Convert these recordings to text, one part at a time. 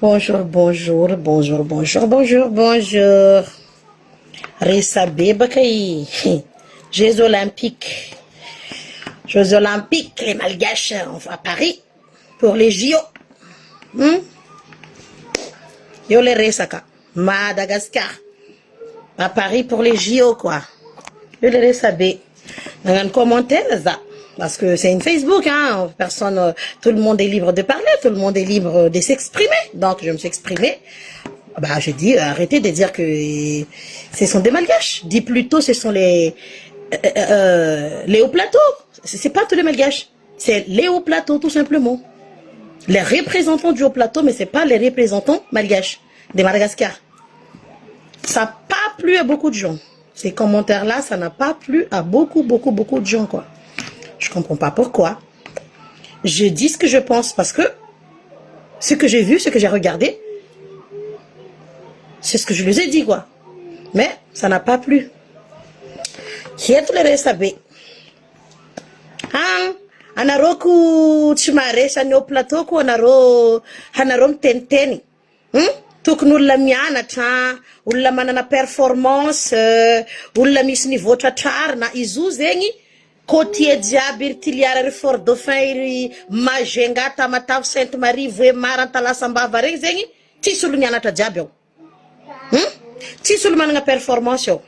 Bonjour, bonjour, bonjour, bonjour, bonjour, bonjour. Ressa bebaka i Jeux Olympiques. Jeux Olympiques, les Malgaches à Paris pour les JO. Yo les resaka. Madagascar. À Paris pour les JO quoi. Yo les resabé. Dans un commentaire ça. Parce que c'est une Facebook, hein. Personne, tout le monde est libre de parler, tout le monde est libre de s'exprimer. Donc je me suis exprimée. Bah, j'ai dit, arrêtez de dire que ce sont des Malgaches. Dis plutôt, ce sont les hauts plateaux. C'est pas tous les Malgaches. C'est les hauts plateaux, tout simplement. Les représentants du haut plateau, mais c'est pas les représentants malgaches de Madagascar. Ça n'a pas plu à beaucoup de gens. Ces commentaires-là, ça n'a pas plu à beaucoup de gens, quoi. Je comprends pas pourquoi. Je dis ce que je pense parce que ce que j'ai vu, ce que j'ai regardé, c'est ce que je les ai dit, quoi. Mais ça n'a pas plu. Qui est tous les resabé? Ah, anaroku tchimaresha ni au plateau ko anaro hanarom tenteni. Tokony mianatra, olona manana performance, olona misy niveau tratrary na izo zegny côtier jiaby iry Tiliara iry Fort Dauphin iry Majunga Tamatave Sainte Marie Voemara Talasambava regny zegny tsisy olo mianatra jiaby ao. Tsisy olo manana performance ao.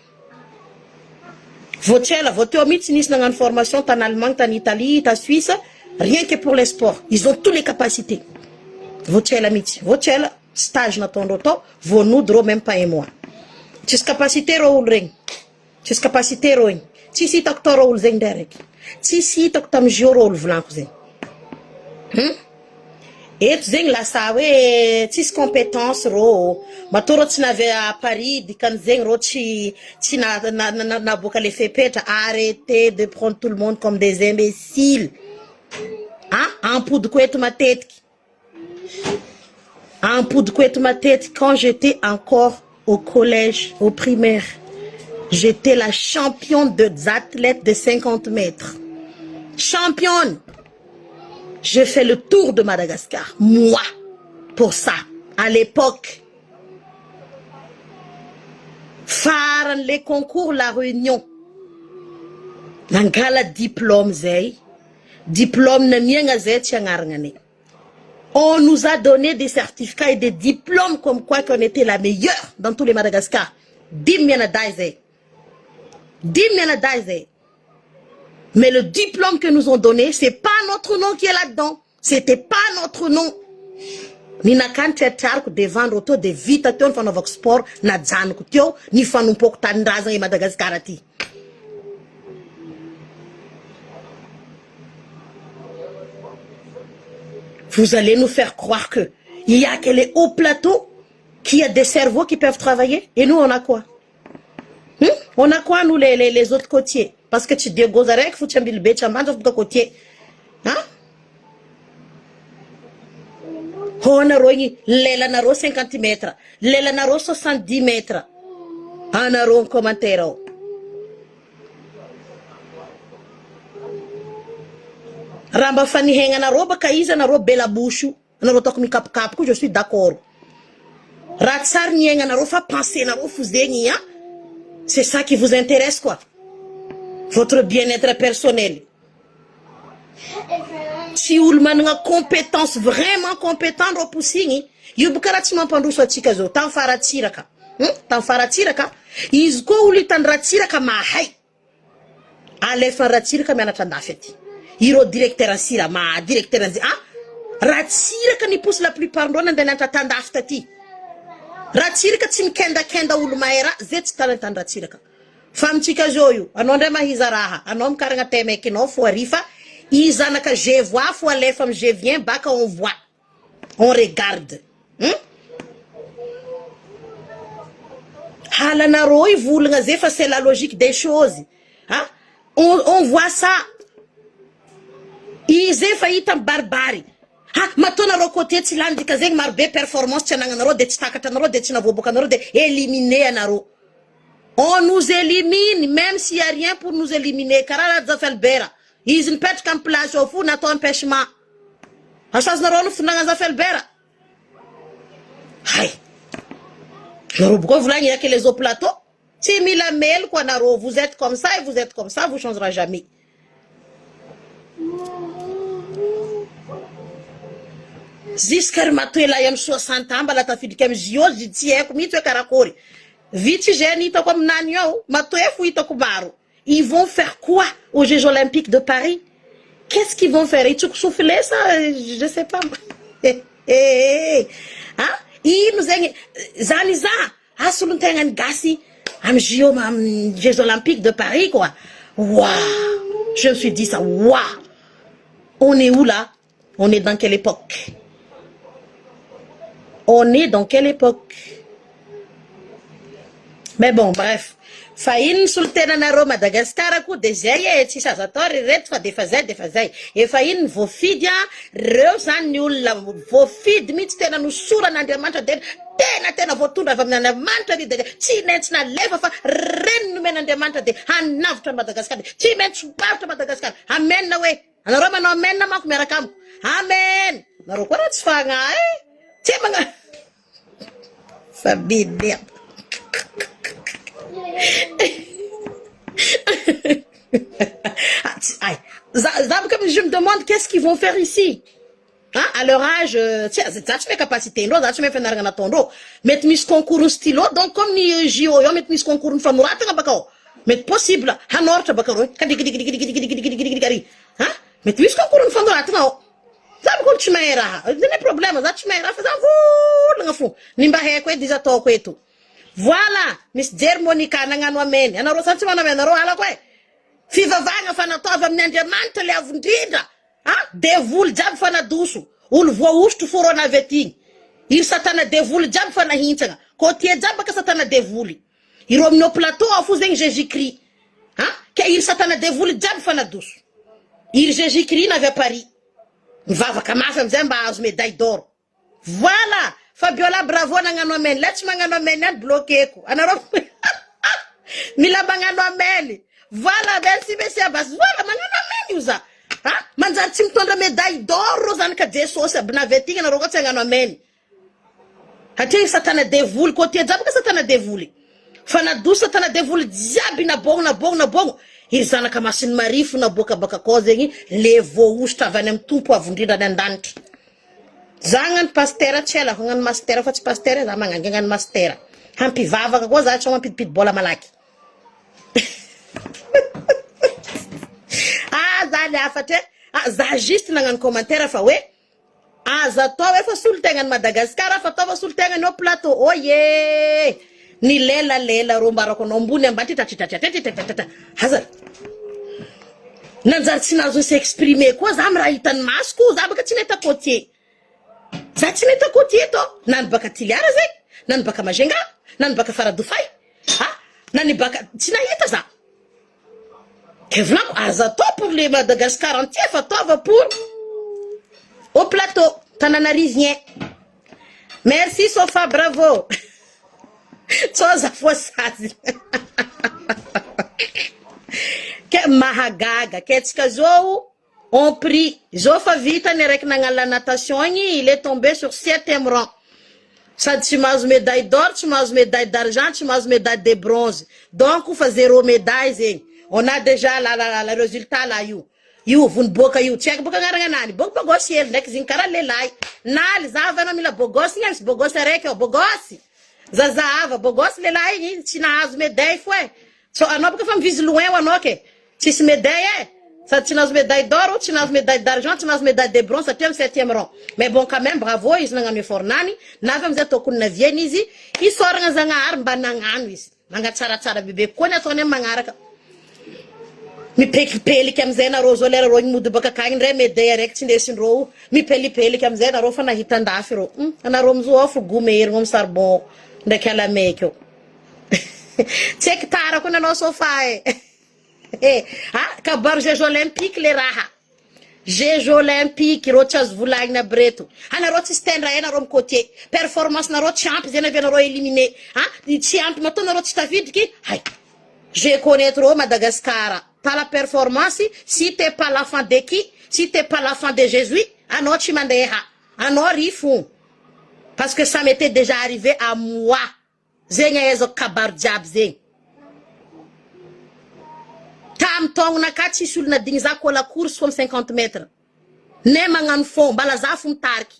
Votiela, voteo mihitsy nisy nagnano formation en Allemagne, en Italie, en Suisse, rien que pour les sports. Ils ont toutes les capacités. Votiela mihitsy. Votiela, stage nataondreo tao, vonodoreo même pas un mois. Tsisy capacité reo olo regny. Tsisy capacité reo igny. Tsisy hitako tao reo olo zegny ndraiky. Tsisy hitako tamy JO reo olo volaniko zegny. Eto zegny lasa hoe tsisy compétence reo. Matao reo tsy navy à Paris dikan'zegny reo tsy naboaka le fepetra. Arrêtez de prendre tout le monde comme des imbéciles. Ampodiko eto matetiky. Ampodiko eto matetiky quand j'étais encore au collège, au primaire. J'étais la championne des athlètes de 50 mètres. Championne. J'ai fait le tour de Madagascar. Moi. Pour ça. À l'époque. Phare les concours La Réunion. Nangala diplôme zay. Diplôme na mienga zay tiangarangane. On nous a donné des certificats et des diplômes comme quoi qu'on était la meilleure dans tous les Madagascar. Dimiana daise. Dimiana daise. Mais le diplôme que nous ont donné, c'est pas notre nom qui est là-dedans. C'était pas notre nom. Ni na kantetarko devant roto de vita tion fanaovako sport na janoko teo ni fanompoko tandrazana e Madagascar aty. Vous allez nous faire croire que il y a que les hauts plateaux qui a des cerveaux qui peuvent travailler et nous on a quoi? On a quoi nous les autres côtiers? Parce que tu dis gozarek faut chambil becha manja de côté. On a roigni lela naro 50 mètres, lela naro 70 mètres. On a ron commentaire. Ramba fani henga naro baka iza naro bela bushu, naro tok mi kap je suis d'accord. Ratsar nienga naro fa penser naro fuzeni ya. C'est ça qui vous intéresse quoi? Votre bien-être personnel. Si vous avez une compétence vraiment compétente au poussini, vous pouvez pas so tikazo tan faratiraka. Tan faratiraka, izko uli tan ratiraka mahai. Ale faratiraka me anatanda feti. Iro directeur asira ma directeur asira. Ratiraka ni pousse la plupart ndona ndena tatanda aftati. Ratiraka kenda ulu maera zet tan ratiraka. Fam tikazo anao ndray mahiza raha anao mikaragna temekinao fo arifa izanaka je vois fo alefa je viens baka on voit on regarde halanaro i volagna zay fa c'est la logique des choses on voit ça izay fa hita barbary matonareo côté tsy landika zegny marobe performance tsy anagnanareo de tsy takatranareo de tsy navoabokanareo de éliminer anareo. On nous élimine, même s'il n'y a rien pour nous éliminer. Karala Zafelbera. Ils ne pètent qu'un plage au fou, n'a pas empêchement. A chose n'a pas Zafelbera. Pourquoi vous voulez que les autres plateaux? Si mis la mail, quoi, Naro, vous êtes comme ça et vous êtes comme ça, vous ne changerez jamais. Jusqu'à matin, là, il y a 60 ans, la tafide comme Jio, je dis, comme il te caracori. Vite, j'ai ni comme Nanyo, matin, fouille to kubaro. Ils vont faire quoi aux Jeux Olympiques de Paris? Qu'est-ce qu'ils vont faire? Ils te souffler ça? Je sais pas. Hein? Ils nous ont Zaniza, ah, sur le terrain de Gassi, am Jio, am Jeux Olympiques de Paris, quoi. Waouh! Je me suis dit ça, waouh! On est où là? On est dans quelle époque? On est dans quelle époque? Mais bon, bref. Fain sultana na Madagascar ku deseia eti sazatori ret fa defazay. E fain vofidia reo zany olona vofidy mitsy tena no sora n'Andriamanitra de tena voatondra avy amin'Andriamanitra de tsy maintsy nalefa fa reny no men'Andriamanitra de hanavitra Madagascar de tsy maintsy bavitra Madagascar. Amen na hoe. Anareo manao amen na manko miaraka amiko. Amen. Nareo koa raha tsy fagnahy. Tsy magna Sabine. Comme je me demande qu'est-ce qu'ils vont faire ici. Hein? À leur âge, tu as capacité, tu as fait un tondo. Mettre mis concours stylo, donc comme ni JO, mettre mis concours une femme, mais possible, Hanor, Tabacaro, hein? Mettre mis concours une femme, sabe quando tu mera? Não tem problema, já te mera, faz a voo, nimba reco, diz a toco e tu. Voilà, Miss Germonica, nangano amen. Ana rosa tima na mena ro ala kwe. Fiva vanga fana tova mnyandiamanta le avundida. Ah, devul jab fana dusu. Ul vo ustu furo na veting. Il satana devul jab fana hintanga. Kotie jab ka satana devuli. Il rom no plateau afuzeng Jésus-Christ. Ah, que il satana devul jab fana dusu. Il Jésus-Christ n'avait Paris. Vava kamasa mzemba az médaille d'or. Voilà. Fabiola bravo nangano amen. Let's mangano amen bloqué ko. Anaro. Mila mangano amen. Voilà, merci monsieur Abbas. Voilà mangano amen usa. Ha? Manzar tim tonda médaille d'or rozan ka jeso se bnavetinga na rogot ngano amen. Hati satana devul côté jab ka satana devuli. Fana du satana devul jabi na bong. Izana kama sin marifu na boka baka kozengi levo usta vanem tumpo avundira dandant. Zangan pastera chela hongan mastera fats pastera za mangangan mastera. Hampi vava ka goza choma pit bola malaki. Ah za afate za juste nangan commentaire fa we. Ah za to we fa sultengan Madagascar fa to fa sultengan no plateau. Oh yeah. Ni lela rombara ko nombune mbati tata. Hazar. Nanzar sinazo se exprimer quoi zamra itan masku zabaka tineta côtier. Za tineta côtier to nan baka tiliara zek nan baka majenga nan baka faradufai ha nan baka tinayeta za kevlan azato pour les Madagascar entier fatova pour au plateau tananarizien. Merci Sofa, bravo. Toza fosazi. Que mahagaga, que tskazou, on prie. Zofa vita nerek la natation, il est tombé sur 7e rang. Ça, tu m'as médaille d'or, tu m'as médaille d'argent, tu m'as médaille de bronze. Donc, on fait 0 médaille. On a déjà le résultat là, you, vous boka you, check boka nani, boka bogosi el, nek zinkara le lai. Nal, zava no mila bogosi, yes, bogosi reke, bogosi. Zazava, bogosi le lai, ni, tina az médaille foi. So, anopa que fam vise loin, anoke. Si se médaille, ça tient as médailles d'or, tu as médailles d'argent, tu as médailles de bronze, ça tient 7e rang. Mais bon, quand même, bravo, ils n'ont pas fornani. N'avons pas tokun na vienizi. Ils sortent en zangar, bananganis. Manga tsara bébé, kona sonne mangara. Mi peli kam zena rozolera ro mudu baka kain re médaille rek tindesin ro. Mi peli kam zena ro fana hitanda afiro. Ana romzo ofu gumeir ngom sarbon daquela mekyo. Check tara kuna no sofá. Acabar Jeux Olympiques les raha. Jeux Olympiques rochas vulag na breto. Ana rochi stendra ena rom côté. Performance na roch champions ena vena ro éliminé. Di champ maton na roch David ki. Hay. Je connais trop Madagascar. Pas la performance, si t'es pas l'enfant de qui, si t'es pas l'enfant des jésuites, ano tu mandeha. Ano rifou. Parce que ça m'était déjà arrivé à moi. zegny ezo kabaro jiaby zegny tam tongna ka tsisy olona digny za ko la course fo 50 mètres ne magnano fond mbala za fo mitariky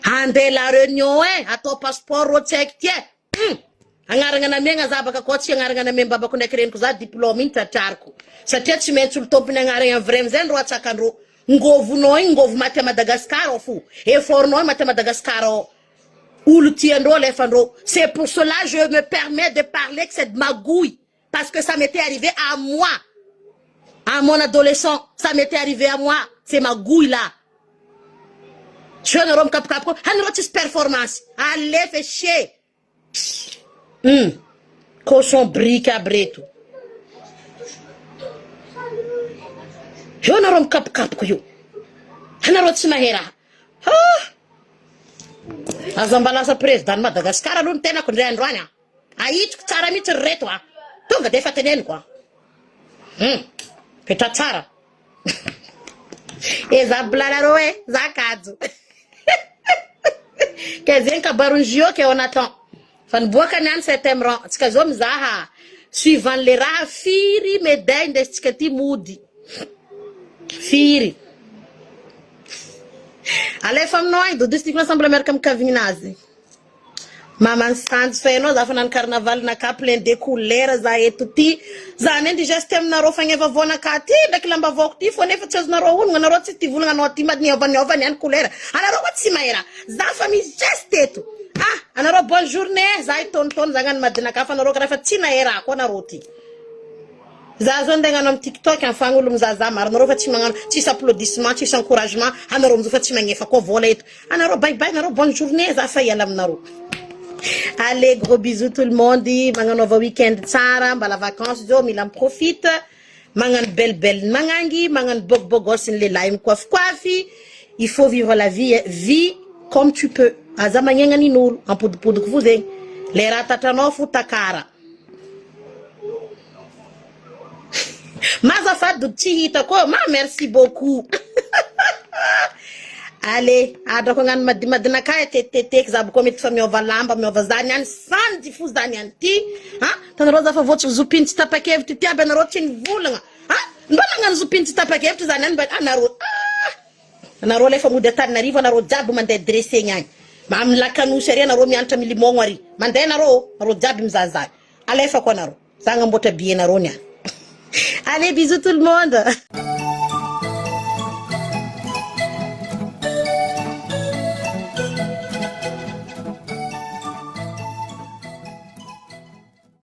ande la réunion atao passeport ro tsaiky tie agnaragna na megna za baka ko tsy agnaragna na memba babako ndraiky reniko za diplôme igny tratrariko satria tsy maintsy olo tompony agnaragna vrai amizay ro atsakandro ngovonao igny ngovo maty à Madagascar fo effortnao maty à Madagascar olo tiandro lefandro c'est pour cela je me permets de parler que c'est de magouille parce que ça m'était arrivé à moi à mon adolescent ça m'était arrivé à moi c'est magouille là je ne rom cap han rotis performance allez fait chier cochon brique à breto je ne rom cap ko yo han rotis mahera azambalasa président Madagascar alon tena ko ndray androany aitiko tsara mitsy reto tonga defa teneno quoi petra tsara eza blalaro zakadzo que zen kabaron jio que on attend fan boaka nan septembre tsika zo mizaha suivant les raha firy médaille ndesitsika ty mody firy alefa aminao ay dodistika ensemble miaraka mikavignazy maman sands fenao za fa nan carnaval na ka plein de couleurs za eto ty za ne digeste aminareo fagneva vona ka ty ndraiky lamba voko ty fo nefa tsy azonareo ologna anareo tsy ty volagna anao ty madiniovaniovany any couleur anareo ko tsy mahera za fa misy geste eto anareo bonne journée za itonotony za gnano madinaka fa anareo karaha fa tsy nahera ko anareo ty za zo ndegnano am TikTok afagna olo mizaza maro anareo fa tsy magnano tsisy applaudissement tsisy encouragement anareo mizo fa tsy magnefa ko vola eto anareo bye bye anareo bonne journée za fa iala aminareo. Allez, gros bisous tout le monde. Mangan over weekend tsara, mbala vacances zo, mila profite. Mangan belle mangangi, mangan bog les lime coiffe. Il faut vivre la vie comme tu peux. Azama nyangani nul, en poudre que vous avez. Les ratatano futakara. Mazafat de tihita ko, ma merci beaucoup. Allez, adako ngani madina kaya tete zabu ko meti miova lamba miova zany any sandy fu zany any ty tanareo za fa voatsy zupiny tsy tapakevitry ty aby anareo tsy nivolagna mbona ngani zupiny tsy tapakevitry zany any anareo lefa mody Antananarivo anareo jiaby mandeha dressing any mamy lakanosy ary anareo mianatra milimogno ary mandeha anareo jiaby mizazay alefa ko anareo za ngamboatra billet anareo niany. Allez, bisous tout le monde.